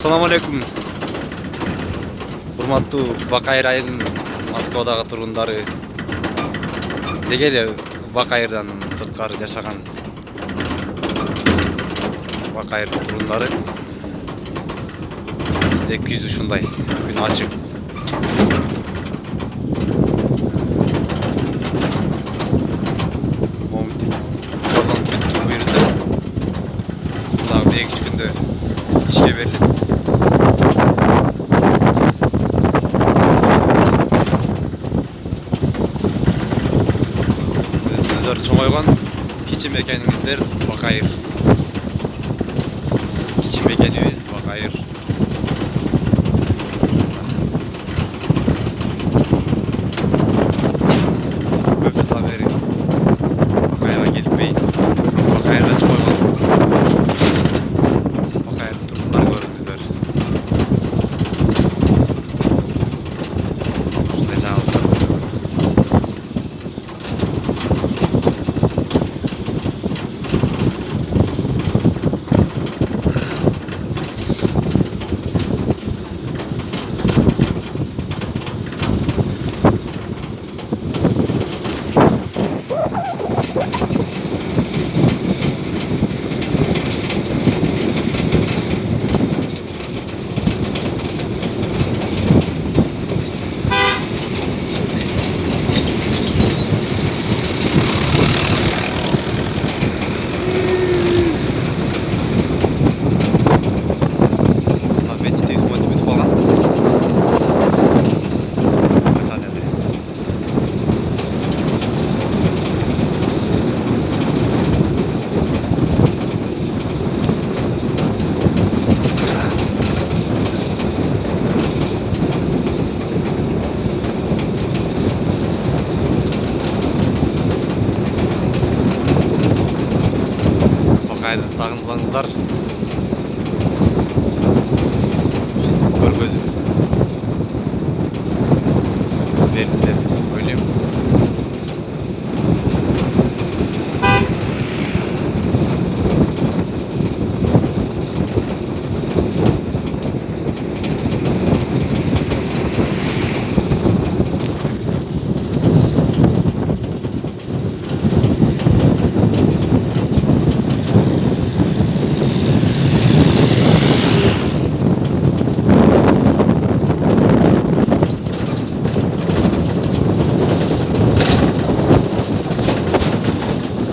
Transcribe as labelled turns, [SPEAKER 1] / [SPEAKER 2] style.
[SPEAKER 1] Assalamu алейкум. Урматтуу Бакайыр айылынын Москвадагы тургундары. Деги эле Бакайырдан сырткары жашаган Бакайыр тургундары. Бизде күз ушундай, күн ачык. Озон бүттү буюрса, дагы 2-3 күндө ишке берилет. Өзүңүздөр чоңойгон кичи мекениңиздер Бакайыр. Кичи мекенибиз Бакайыр. Көп жылдан бери Бакайырга келбей, Бакайырда чоңойгон Бакайыр тургундар көрүңүздөр. Ушундай жаңылыктар болуп жатат. Бакайырды сагынсаңыздар, көргөзүп берди деп ойлойм.